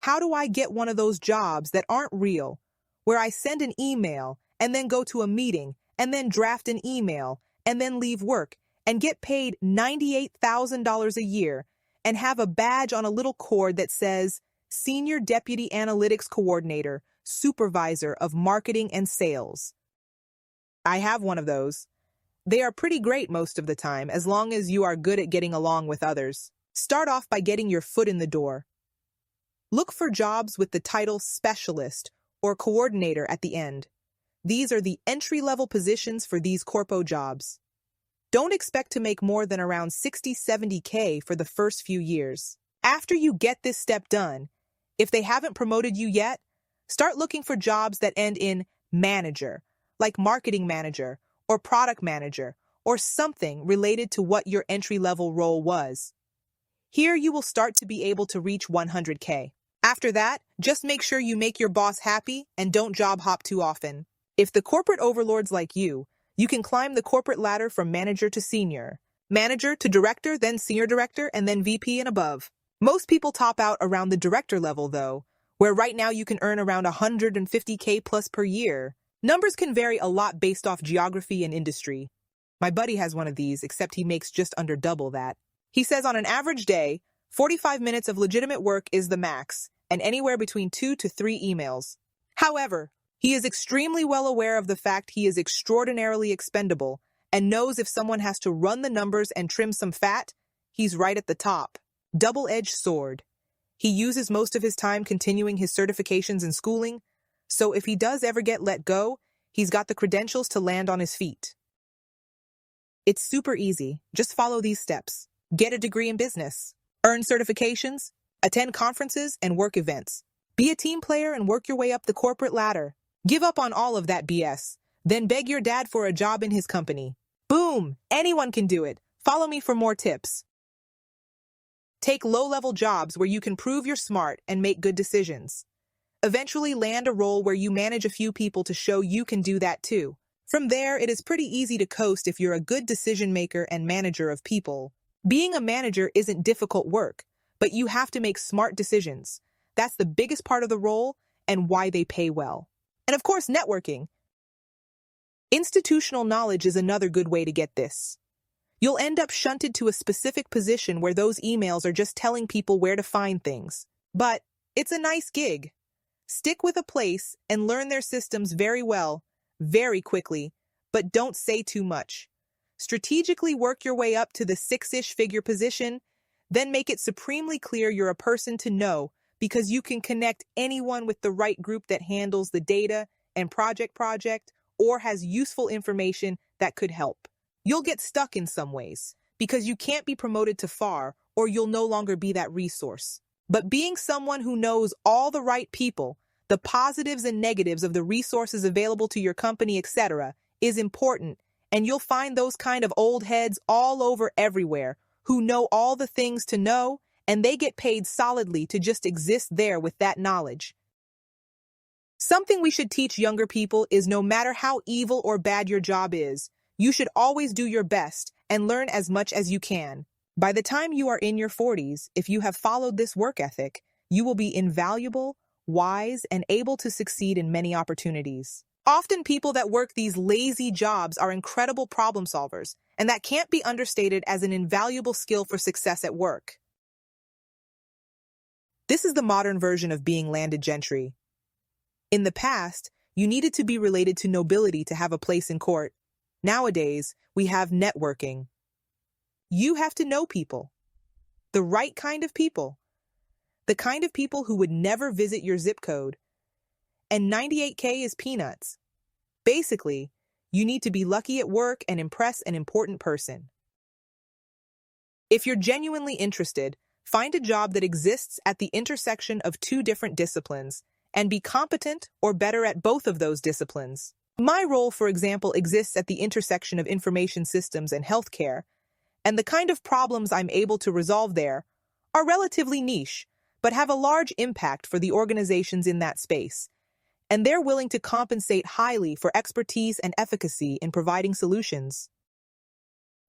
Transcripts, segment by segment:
How do I get one of those jobs that aren't real, where I send an email and then go to a meeting and then draft an email and then leave work and get paid $98,000 a year and have a badge on a little cord that says Senior Deputy Analytics Coordinator, Supervisor of Marketing and Sales? I have one of those. They are pretty great most of the time, as long as you are good at getting along with others. Start off by getting your foot in the door. Look for jobs with the title Specialist or Coordinator at the end. These are the entry-level positions for these corpo jobs. Don't expect to make more than around 60–70K for the first few years. After you get this step done, if they haven't promoted you yet, start looking for jobs that end in manager, like marketing manager or product manager, or something related to what your entry-level role was. Here you will start to be able to reach 100K. After that, just make sure you make your boss happy and don't job hop too often. If the corporate overlords like you can climb the corporate ladder from manager to senior, manager to director, then senior director, and then VP and above. Most people top out around the director level though, where right now you can earn around 150K plus per year. Numbers can vary a lot based off geography and industry. My buddy has one of these, except he makes just under double that. He says on an average day, 45 minutes of legitimate work is the max, and anywhere between 2 to 3 emails. However, he is extremely well aware of the fact he is extraordinarily expendable and knows if someone has to run the numbers and trim some fat, he's right at the top. Double-edged sword. He uses most of his time continuing his certifications and schooling, so if he does ever get let go, he's got the credentials to land on his feet. It's super easy. Just follow these steps. Get a degree in business. Earn certifications. Attend conferences and work events. Be a team player and work your way up the corporate ladder. Give up on all of that BS. Then beg your dad for a job in his company. Boom! Anyone can do it. Follow me for more tips. Take low-level jobs where you can prove you're smart and make good decisions. Eventually land a role where you manage a few people to show you can do that too. From there, it is pretty easy to coast if you're a good decision maker and manager of people. Being a manager isn't difficult work, but you have to make smart decisions. That's the biggest part of the role and why they pay well. And of course, networking. Institutional knowledge is another good way to get this. You'll end up shunted to a specific position where those emails are just telling people where to find things. But it's a nice gig. Stick with a place and learn their systems very well, very quickly, but don't say too much. Strategically work your way up to the 6-ish figure position, then make it supremely clear you're a person to know because you can connect anyone with the right group that handles the data and project or has useful information that could help. You'll get stuck in some ways because you can't be promoted to far or you'll no longer be that resource. But being someone who knows all the right people, the positives and negatives of the resources available to your company, etc., is important, and you'll find those kind of old heads all over everywhere who know all the things to know, and they get paid solidly to just exist there with that knowledge. Something we should teach younger people is no matter how evil or bad your job is, you should always do your best and learn as much as you can. By the time you are in your 40s, if you have followed this work ethic, you will be invaluable, wise, and able to succeed in many opportunities. Often people that work these lazy jobs are incredible problem solvers, and that can't be understated as an invaluable skill for success at work. This is the modern version of being landed gentry. In the past, you needed to be related to nobility to have a place in court. Nowadays, we have networking. You have to know people. The right kind of people. The kind of people who would never visit your zip code. And 98K is peanuts. Basically, you need to be lucky at work and impress an important person. If you're genuinely interested, find a job that exists at the intersection of 2 different disciplines and be competent or better at both of those disciplines. My role, for example, exists at the intersection of information systems and healthcare, and the kind of problems I'm able to resolve there are relatively niche, but have a large impact for the organizations in that space, and they're willing to compensate highly for expertise and efficacy in providing solutions.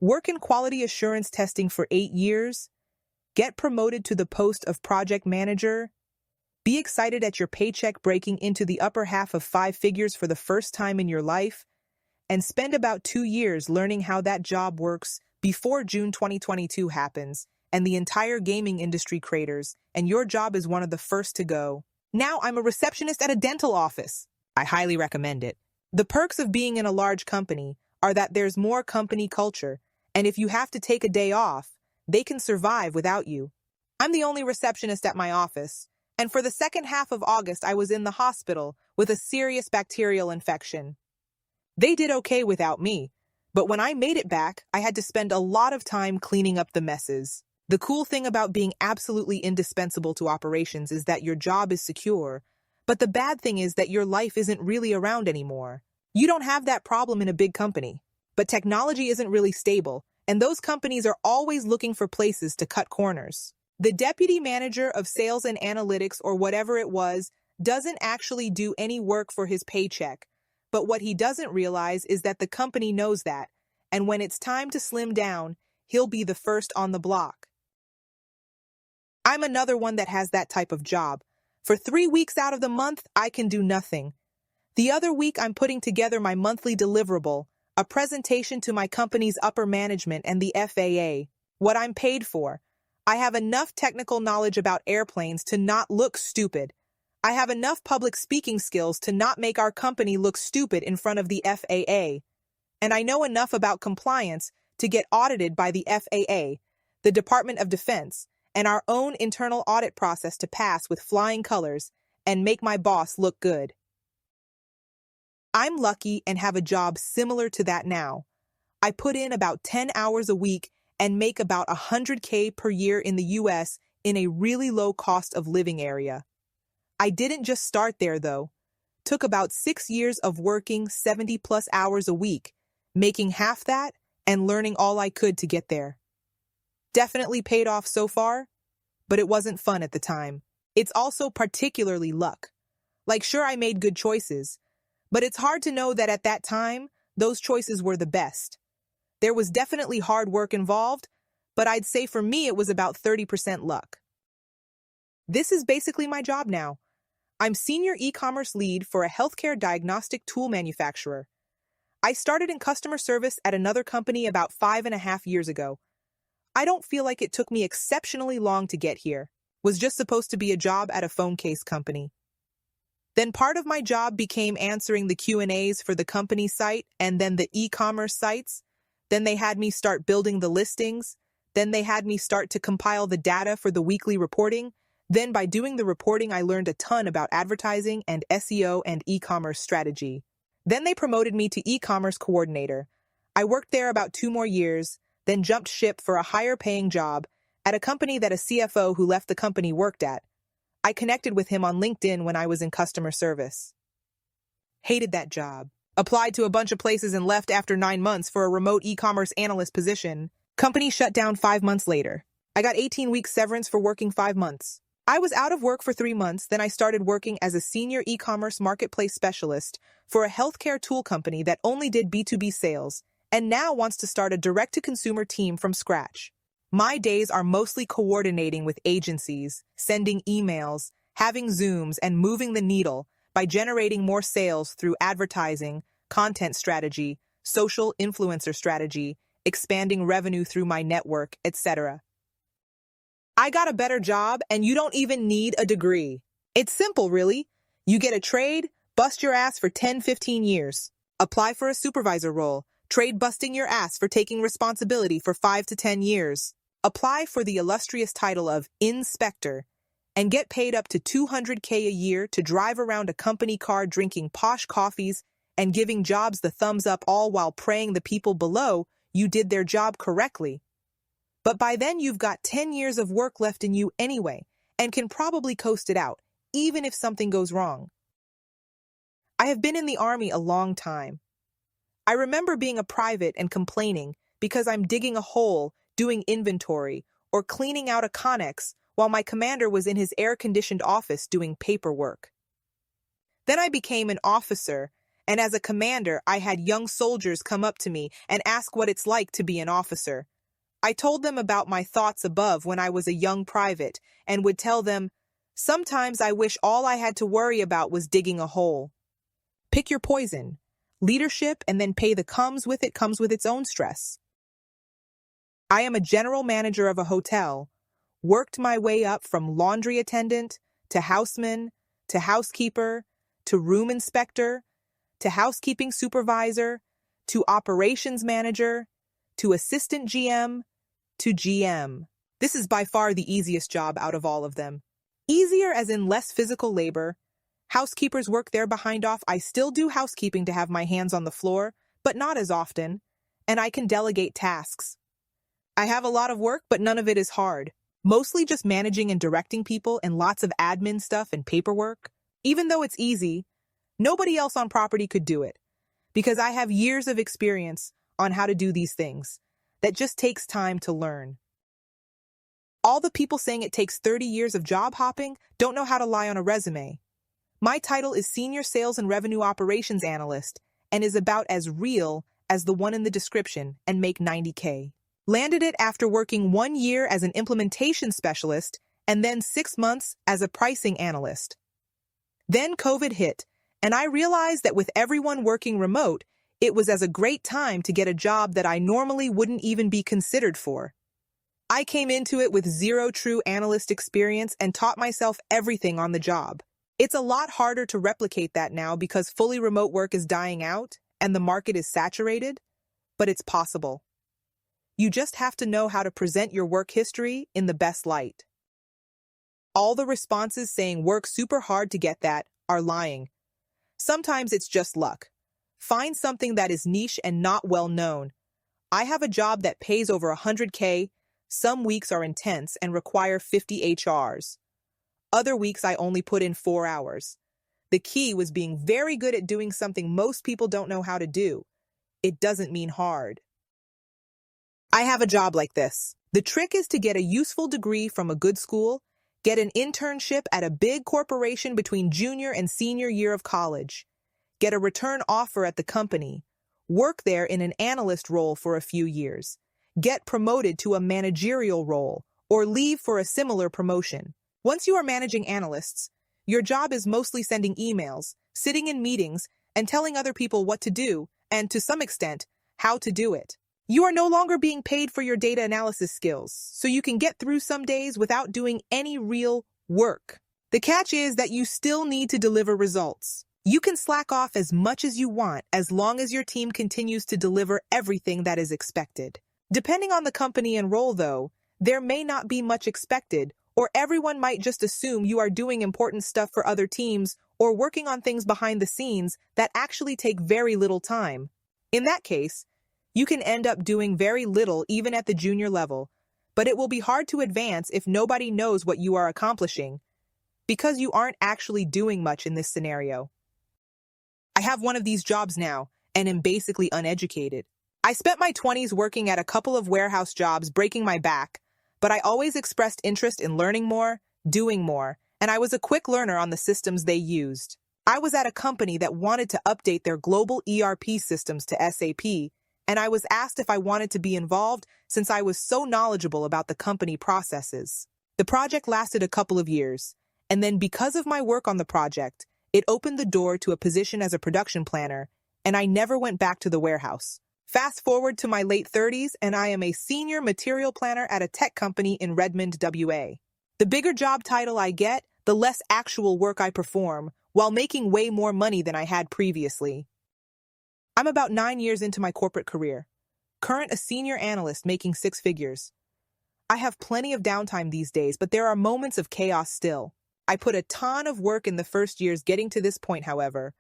Work in quality assurance testing for 8 years, get promoted to the post of project manager, Be excited at your paycheck breaking into the upper half of five figures for the first time in your life, and spend about 2 years learning how that job works before June 2022 happens and the entire gaming industry craters, and your job is one of the first to go. Now I'm a receptionist at a dental office. I highly recommend it. The perks of being in a large company are that there's more company culture, and if you have to take a day off, they can survive without you. I'm the only receptionist at my office, and for the second half of August I was in the hospital with a serious bacterial infection. They did okay without me, but when I made it back, I had to spend a lot of time cleaning up the messes. The cool thing about being absolutely indispensable to operations is that your job is secure, but the bad thing is that your life isn't really around anymore. You don't have that problem in a big company, but technology isn't really stable, and those companies are always looking for places to cut corners. The deputy manager of sales and analytics, or whatever it was, doesn't actually do any work for his paycheck. But what he doesn't realize is that the company knows that, and when it's time to slim down, he'll be the first on the block. I'm another one that has that type of job. For 3 weeks out of the month, I can do nothing. The other week, I'm putting together my monthly deliverable, a presentation to my company's upper management and the FAA. What I'm paid for. I have enough technical knowledge about airplanes to not look stupid. I have enough public speaking skills to not make our company look stupid in front of the FAA. And I know enough about compliance to get audited by the FAA, the Department of Defense, and our own internal audit process to pass with flying colors and make my boss look good. I'm lucky and have a job similar to that now. I put in about 10 hours a week and make about $100K per year in the US in a really low cost of living area. I didn't just start there, though. Took about 6 years of working 70-plus hours a week, making half that and learning all I could to get there. Definitely paid off so far, but it wasn't fun at the time. It's also particularly luck. Like, sure, I made good choices, but it's hard to know that at that time, those choices were the best. There was definitely hard work involved, but I'd say for me it was about 30% luck. This is basically my job now. I'm senior e-commerce lead for a healthcare diagnostic tool manufacturer. I started in customer service at another company about 5.5 years ago. I don't feel like it took me exceptionally long to get here. Was just supposed to be a job at a phone case company. Then part of my job became answering the Q&As for the company site and then the e-commerce sites. Then they had me start building the listings. Then they had me start to compile the data for the weekly reporting. Then by doing the reporting, I learned a ton about advertising and SEO and e-commerce strategy. Then they promoted me to e-commerce coordinator. I worked there about 2 more years, then jumped ship for a higher paying job at a company that a CFO who left the company worked at. I connected with him on LinkedIn when I was in customer service. Hated that job. Applied to a bunch of places and left after 9 months for a remote e-commerce analyst position. Company shut down 5 months later. I got 18 weeks severance for working 5 months. I was out of work for 3 months, then I started working as a senior e-commerce marketplace specialist for a healthcare tool company that only did B2B sales, and now wants to start a direct-to-consumer team from scratch. My days are mostly coordinating with agencies, sending emails, having Zooms, and moving the needle by generating more sales through advertising, content strategy, social influencer strategy, expanding revenue through my network, etc. I got a better job, and you don't even need a degree. It's simple, really. You get a trade, bust your ass for 10-15 years. Apply for a supervisor role, trade busting your ass for taking responsibility for 5 to 10 years. Apply for the illustrious title of inspector, and get paid up to $200K a year to drive around a company car drinking posh coffees and giving jobs the thumbs up, all while praying the people below you did their job correctly. But by then you've got 10 years of work left in you anyway, and can probably coast it out, even if something goes wrong. I have been in the Army a long time. I remember being a private and complaining because I'm digging a hole, doing inventory, or cleaning out a connex while my commander was in his air-conditioned office doing paperwork. Then I became an officer, and as a commander, I had young soldiers come up to me and ask what it's like to be an officer. I told them about my thoughts above when I was a young private and would tell them, Sometimes I wish all I had to worry about was digging a hole. Pick your poison. Leadership and then pay the comes with its own stress. I am a general manager of a hotel, worked my way up from laundry attendant to houseman to housekeeper to room inspector to housekeeping supervisor to operations manager to assistant GM to GM. This is by far the easiest job out of all of them. Easier as in less physical labor. Housekeepers work their behind off. I still do housekeeping to have my hands on the floor, but not as often, and I can delegate tasks. I have a lot of work, but none of it is hard. Mostly just managing and directing people and lots of admin stuff and paperwork. Even though it's easy, nobody else on property could do it, because I have years of experience on how to do these things. That just takes time to learn. All the people saying it takes 30 years of job hopping don't know how to lie on a resume. My title is Senior Sales and Revenue Operations Analyst and is about as real as the one in the description and make $90K. Landed it after working 1 year as an implementation specialist and then 6 months as a pricing analyst. Then COVID hit, and I realized that with everyone working remote, it was as a great time to get a job that I normally wouldn't even be considered for. I came into it with zero true analyst experience and taught myself everything on the job. It's a lot harder to replicate that now because fully remote work is dying out and the market is saturated, but it's possible. You just have to know how to present your work history in the best light. All the responses saying work super hard to get that are lying. Sometimes it's just luck. Find something that is niche and not well known. I have a job that pays over 100K. Some weeks are intense and require 50 HRs. Other weeks I only put in 4 hours. The key was being very good at doing something most people don't know how to do. It doesn't mean hard. I have a job like this. The trick is to get a useful degree from a good school, get an internship at a big corporation between junior and senior year of college, get a return offer at the company, work there in an analyst role for a few years, get promoted to a managerial role, or leave for a similar promotion. Once you are managing analysts, your job is mostly sending emails, sitting in meetings, and telling other people what to do, and to some extent, how to do it. You are no longer being paid for your data analysis skills, so you can get through some days without doing any real work. The catch is that you still need to deliver results. You can slack off as much as you want as long as your team continues to deliver everything that is expected. Depending on the company and role, though, there may not be much expected, or everyone might just assume you are doing important stuff for other teams or working on things behind the scenes that actually take very little time. In that case, you can end up doing very little even at the junior level, but it will be hard to advance if nobody knows what you are accomplishing, because you aren't actually doing much in this scenario. I have one of these jobs now, and am basically uneducated. I spent my 20s working at a couple of warehouse jobs breaking my back, but I always expressed interest in learning more, doing more, and I was a quick learner on the systems they used. I was at a company that wanted to update their global ERP systems to SAP, and I was asked if I wanted to be involved since I was so knowledgeable about the company processes. The project lasted a couple of years, and then because of my work on the project, it opened the door to a position as a production planner, and I never went back to the warehouse. Fast forward to my late 30s, and I am a senior material planner at a tech company in Redmond, WA. The bigger job title I get, the less actual work I perform, while making way more money than I had previously. I'm about 9 years into my corporate career. Current a senior analyst making 6 figures. I have plenty of downtime these days, but there are moments of chaos still. I put a ton of work in the first years getting to this point, however.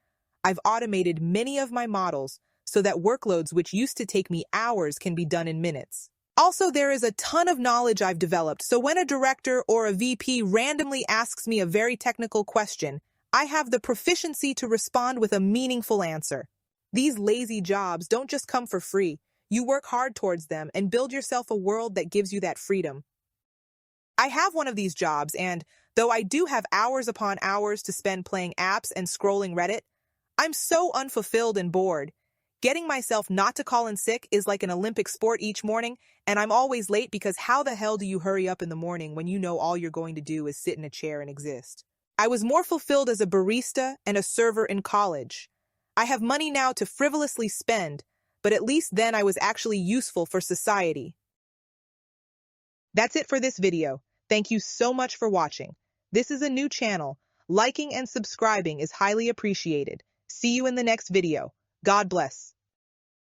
I've automated many of my models, so that workloads which used to take me hours can be done in minutes. Also, there is a ton of knowledge I've developed, so when a director or a VP randomly asks me a very technical question, I have the proficiency to respond with a meaningful answer. These lazy jobs don't just come for free. You work hard towards them and build yourself a world that gives you that freedom. I have one of these jobs, and though I do have hours upon hours to spend playing apps and scrolling Reddit, I'm so unfulfilled and bored. Getting myself not to call in sick is like an Olympic sport each morning, and I'm always late because how the hell do you hurry up in the morning when you know all you're going to do is sit in a chair and exist? I was more fulfilled as a barista and a server in college. I have money now to frivolously spend, but at least then I was actually useful for society. That's it for this video. Thank you so much for watching. This is a new channel. Liking and subscribing is highly appreciated. See you in the next video. God bless.